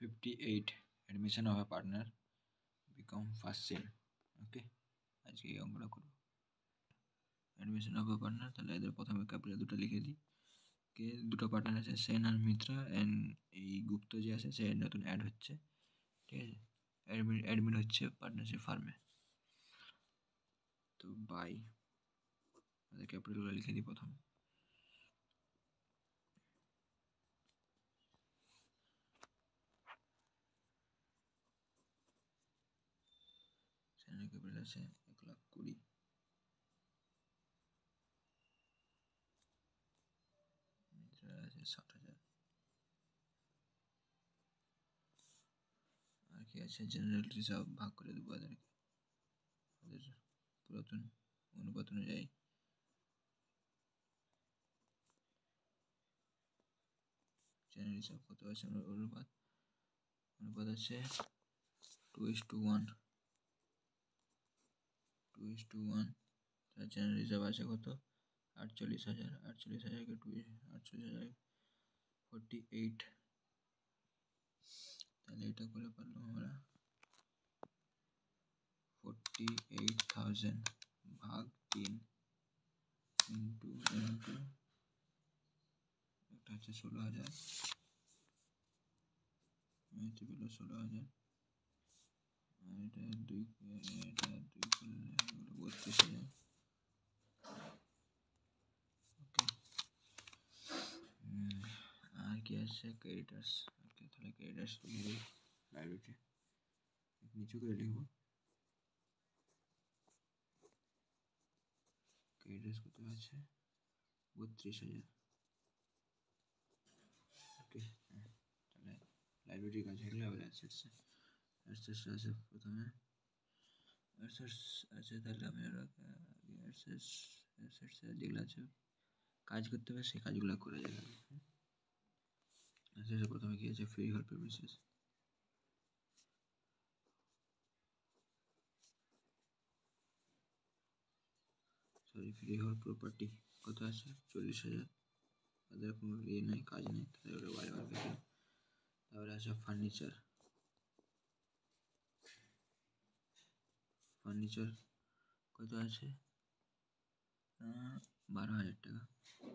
58 admission of a partner become first sale. ওকে, আজকে এই অঙ্কটা করবো। অ্যাডমিশন অফ আ পার্টনার, তাহলে এদের প্রথমে ক্যাপিটাল দুটো লিখে দিই। কে দুটো পার্টনার আছে, সেন আর মিত্রা, অ্যান্ড এই গুপ্ত যে আছে সে নতুন অ্যাড হচ্ছে, ঠিক আছে। অ্যাডমিট হচ্ছে পার্টনারশিপ ফার্মে। তো বাই, ক্যাপিটালগুলো লিখে দিই প্রথম। সেনের ক্যাপিটাল আছে 1,20,000, মিত্রা আছে 60,000, আর কি আছে, জেনারেল রিজার্ভ ভাগ করে দেবো এদেরকে, ওদের পুরাতন অনুপাত অনুযায়ী। জেনারেল রিজার্ভ কত আছে, অনুপাত আছে 2:1, 2:1। তার জেনারেল রিজার্ভ আছে কত, 48,000, 48,000কে 48,000 48, তাহলে এটা করে পারলাম আমরা 48,000 ভাগ 3 ইন্টু একটা হচ্ছে 16,000, এটা পেলো 16,000, আর এটা 2 করলে হলো 32,000। ওকে, আর কি আছে, ক্রেডিটার্স। ওকে, তাহলে ক্রেডিটার্স লিখে দিই লাইব্রেরিতে, নিচু করে লিখবো। ক্রেডিটার্স কত আছে, 32,000। ওকে, তাহলে লাইব্রেরির কাজ হয়ে গেলে আবার অ্যাসেটস আছে প্রথমে। অ্যাসেটস আছে, তাহলে আমি অ্যাসেটস যেগুলো আছে কাজ করতে হবে সেই কাজগুলো করে যাবে। অ্যাসেটসে প্রথমে কি আছে, free hold premises, free hold property কত আছে, 40,000। তাদের কোনো ইয়ে নেই, কাজ নেই, তাহলে ওটা বাইরে বার করে। তারপরে আছে ফার্নিচার কত আছে, 12,000 টাকা।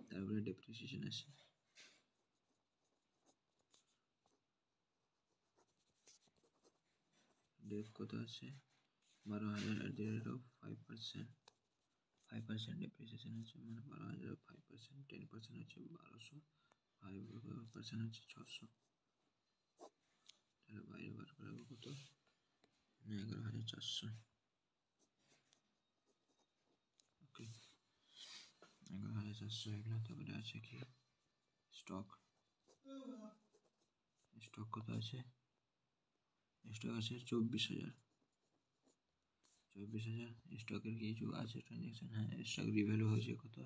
তারপরে ডেপ্রিসিয়েশন আছে, ডেপ কত আছে, 12,000 at the rate of 5%, 5% depreciation আছে, মানে 12,000 5%, 10% হচ্ছে 1,200, 5% হচ্ছে 600। তাহলে বাইরে বার করাবো কত, 11,400। ওকে, 11,400 হয়ে গেল। তারপরে আছে কি, স্টক কত আছে, স্টক আছে 24,000। স্টকের কিছু আছে ট্রানজ্যাকশন, হ্যাঁ, স্টক রিভ্যালু হয়েছে কত,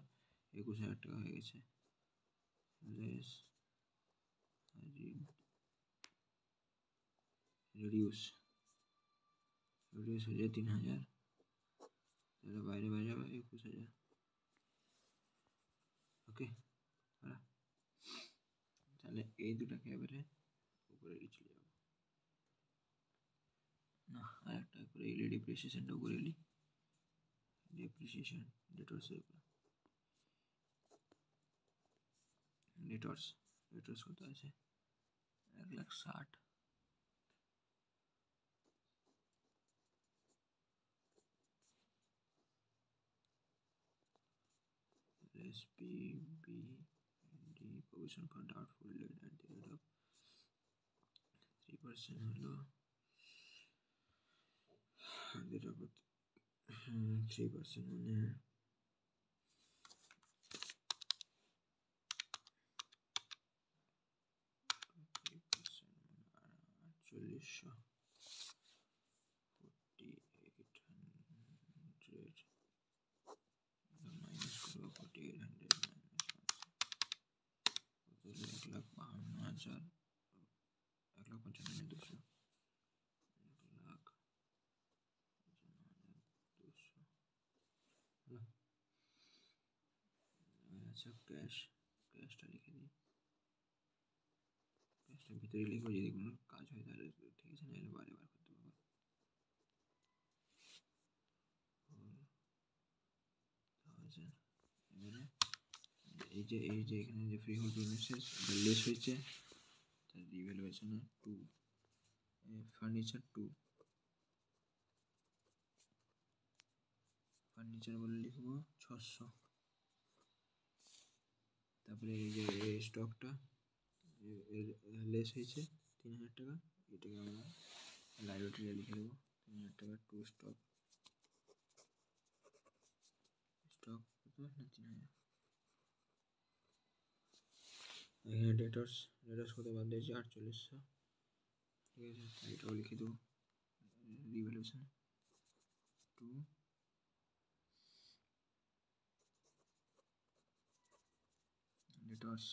21,000 টাকা হয়ে গেছে। রিডিউস হয়ে যায় 3,000, তাহলে বাইরে যাবে 21,000। ওকে, তাহলে এই দুটাকে এবারে উপরে চলে যাবো না, আর একটা করে এলি, ডেপ্রিসিয়েশনটা উপরে এলি, ডেপ্রিসিয়েশন ডেটর্সের উপরে, ডেটর্স কত আছে, 1,60,000। SPB provision for doubtful debt at the rate of 3% হলো, 3% মানে 4800, 4800 মাইনাস করবো, 4800 মাইনাস 1,52,000, 1,95,200, 1,95,200। আচ্ছা, ক্যাশটা লিখে দিই। ভিতরে লিখবো, যদি কোনো কাজ হয় তাহলে ঠিক আছে, নাহলে বারে বার করতে পারবো। এবারে এই যে এখানে যে ফ্রি হোল্ড প্রমিসেস লেস হয়েছে, তার রিভ্যালুয়েশন 2, ফার্নিচার 2, ফার্নিচার বলে লিখবো 600। তারপরে এই যে স্টকটা লেস হয়েছে 3000 টাকা, এটাকে আমরা লাইব্রেরিতে লিখে দেবো 3000 টাকা টু স্টক। স্টক কত না 3000। এখানে ডেটার্স কত বাদ দিয়েছি 4800, ঠিক আছে, এটাও লিখে দেবো রিভ্যালুয়েশন 2। ডেটার্স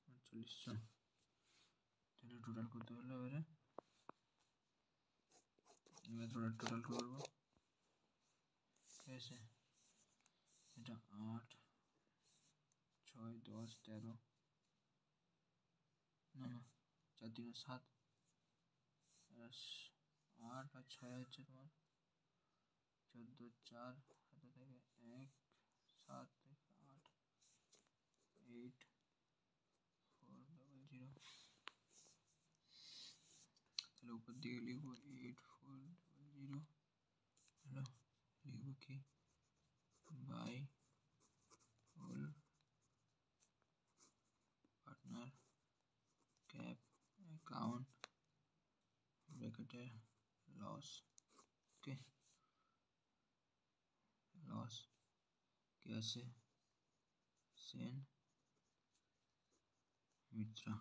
4800, তাহলে টোটাল করতে হলো। এবার টোটাল করবো, ঠিক আছে, এটা 8, 6, 10, 13, না 4 3 7, 8 আর 6 হচ্ছে তোমার 14, 4 হাতে থেকে 1, 7 থেকে 8, 8 4 0 0। তাহলে উপর দিকে লিখবো 8 4 0 হলো, লিখবো কি by whole partner cap account ব্র্যাকেটে লস। ওকে, লস কে আছে সেন মিত্রা,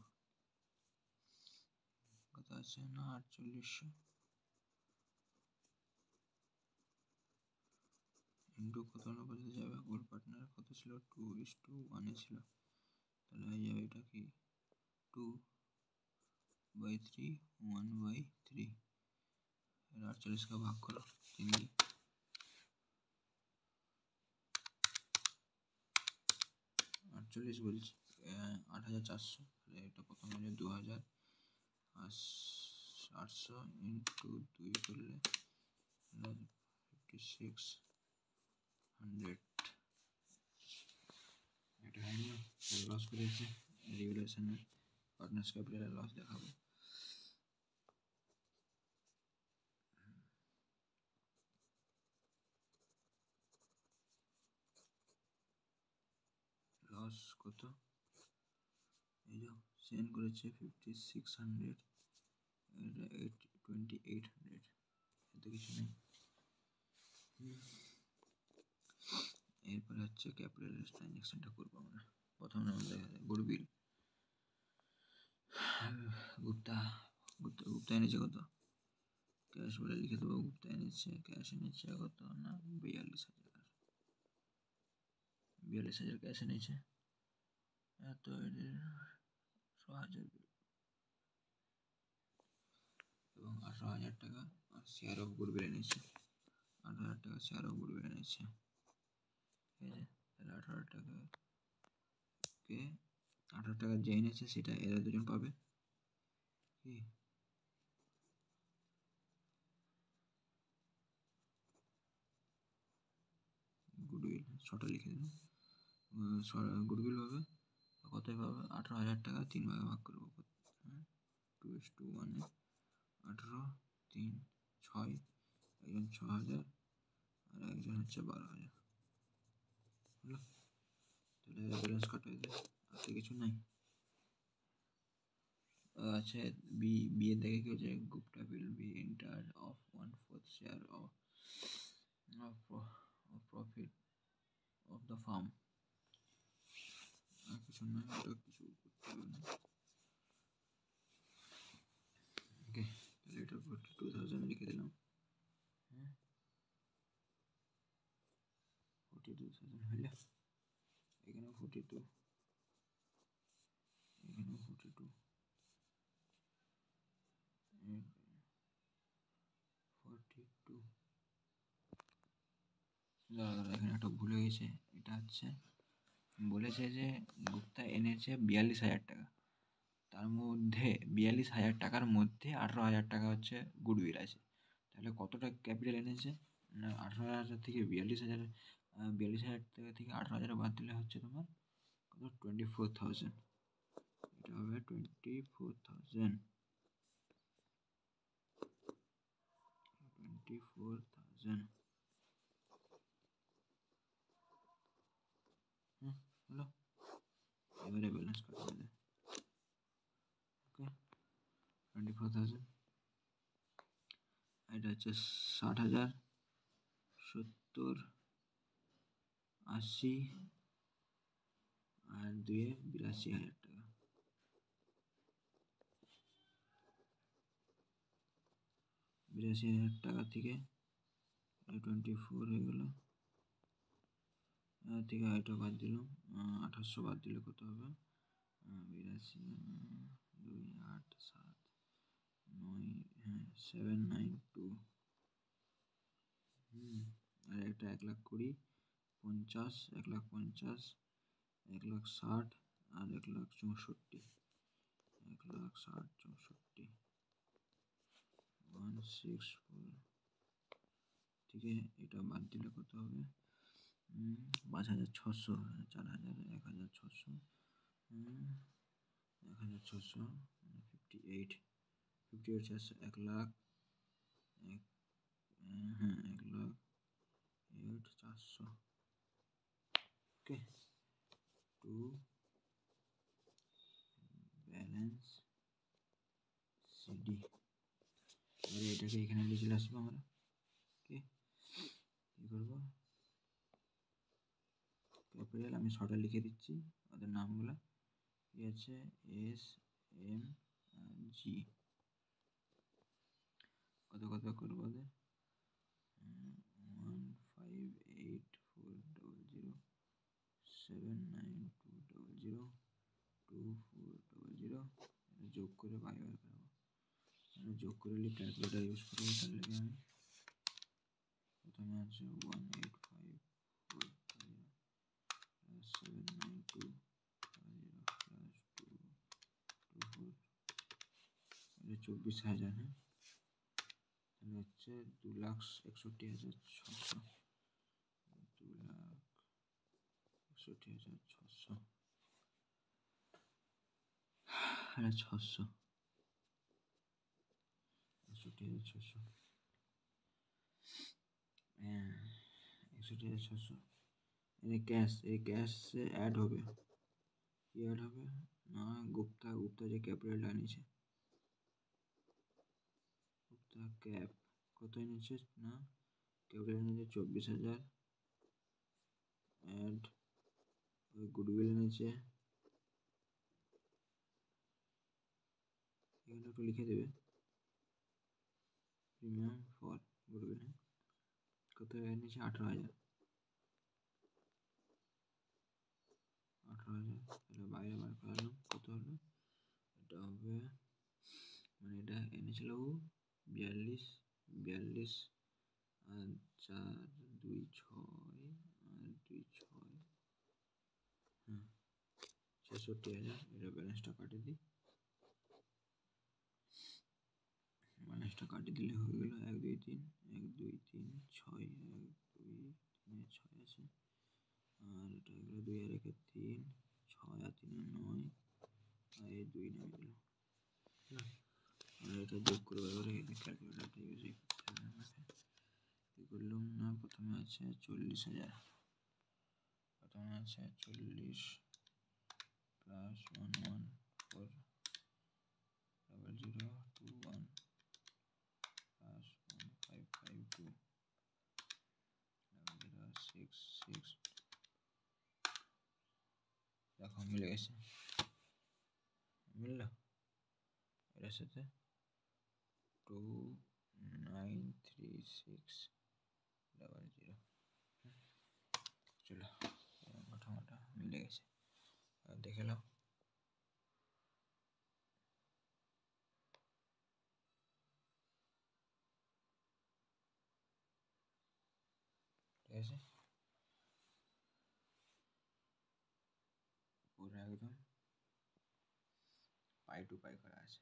কত আছে না 4800 ইন্টু কত অনুপাতে যাবে, গোল পার্টনার কত ছিল 2:1 ছিল, তাহলে হয়ে যাবে এটা কি 2/3 1/3। 48কে ভাগ করো 3 দিয়ে, 48 বলছি 8400, তাহলে এটা প্রথম হয়ে 2800 ইন্টু 2 করলে 5600। এটা হয়নি, লস করেছে, রিভ্যালুয়েশনের পার্টনার্স ক্যাপিটালের লস দেখাবো। লস কত, এই যে সেন্ড করেছে 5600, এটা 2800, এতে কিছু নেই। এরপরে হচ্ছে ক্যাপিটাল ট্রানজ্যাকশনটা করবো আমরা। প্রথমে আমরা দেখা যায় গুডউইল, গুপ্তা এনেছে কত, ক্যাশ বলে লিখে দেবো, গুপ্তা এনেছে ক্যাশ এনেছে কত না 42,000 ক্যাশ এনেছে, এত 18,000 এবং 18,000 টাকা আর শেয়ার অফ গুডউইল এনেছে, 18,000 টাকা শেয়ার অফ গুডউইল এনেছে, ঠিক আছে। তাহলে 18 টাকা যে এনেছে সেটা এরা দুজন পাবে, কি গুডউইল ছটা লিখে দিলাম, গুডউইল পাবে কতই পাবে 18,000 টাকা 3 ভাগে ভাগ করবো, 2:1, 18 3 6, একজন 6,000 আর একজন হচ্ছে 12,000 হলো। তাহলে ব্যালেন্স কাট হয়ে যায়, আর কিছু নাই। আছে বি এর দেখে কি হচ্ছে, Gupta will be entered of 1/4 share of profit of the firm। আর কিছু নয়, ওটা কিছু করতে হবে না। ওকে, তাহলে এটা 42,000 লিখে দিলাম, হ্যাঁ 42,000 হলে এখানে 42, এখানে 42, 42। এখানে একটা ভুলে গেছে, এটা হচ্ছে বলেছে যে গুপ্তা এনেছে 42,000 টাকা, তার মধ্যে 42,000 টাকার মধ্যে 18,000 টাকা হচ্ছে গুডউইল আছে। তাহলে কতটা ক্যাপিটাল এনেছে না, 18,000 থেকে 42,000, 42,000 টাকা থেকে 18,000 বাদ দিলে হচ্ছে তোমার কত, 24,000। এটা হবে 24,000। 24,000 হলো। এবারে ব্যালেন্স কত হবে? ওকে, 24,000, এটা হচ্ছে 60,000, 70, 80 আর 2 82,000 টাকা। 82,000 টাকা থেকে 24 হয়ে গেল, থেকে এটা বাদ দিলাম, 2800 বাদ দিলে কত হবে? 82, 2, 8, 7, 9, হ্যাঁ 792। আর এটা 1,20,000, 50, 1,50,000, 1,60,000 আর 1,64,000, 1,60,000, 64, 164 থেকে এটা বাদ দিলে কত হবে? 5,600, 4,000, 1,600, 1,600, 58, 58, 400, 1,00,000, হ্যাঁ 1,08,000, 400। ওকে, টু ব্যালেন্স সিডি। এবারে এটাকে এখানে নিয়ে চলে আসবো আমরা। ওকে, কী করবো? ক্যাপিটাল আমি শর্টে লিখে দিচ্ছি ওদের নামগুলো। কি আছে? SMG। কত কত করবো ওদের? 158400792002400। যোগ করে বাই বার করবো। যোগ করে নিয়ে ক্যালকুলেটার ইউজ করবো। তার লেগে আমি প্রথমে আছে 18540 +79224, 24,000। হ্যাঁ, তাহলে হচ্ছে 2,61,600, 2,61,600, হ্যাঁ 600, 61,600, হ্যাঁ 61,600। এই ক্যাশে অ্যাড হবে। কি অ্যাড হবে? না, গুপ্তা যে ক্যাপিটালটা নিয়েছে, গুপ্তা ক্যাপ কত এনেছে? না, ক্যাপিটাল এনেছে 24,000। অ্যাড ওই গুডউইল এনেছে, এখানে একটু লিখে দেবে প্রিমিয়াম ফর গুডউইল। কত এনেছে? 18,000, 18,000। তাহলে বাইরে বার করালাম, কত হলো? এটা হবে, মানে এটা এনেছিল 42, আর 4, 2, 6 আর 2, 6, হ্যাঁ 66,000। এটা ব্যালেন্সটা কাটিয়ে দিই। ব্যালেন্সটা কাটিয়ে দিলে হয়ে গেল 1, 2, 3, 1, 2, 3, 6, 1, 2, 3, 6 আছে। আর এটা হলো 2 আর 1 3, 6 আর 3 9, আর এই 2 নেমে গেল। আর এটা যোগ করে এবারে ক্যালকুলেটারটা ইউজ করতে হবে আমাকে। কী করলাম না, প্রথমে আছে 40,000, প্রথমে আছে 40 + 1140021 + 1552 066। দেখো মিলে গেছে, মিলল এটার সাথে 293600। চলো, ঘটনাটা মিলে গেছে, দেখে নাও। ঠিক আছে, পুরো একদম পাই টু পাই করা আছে।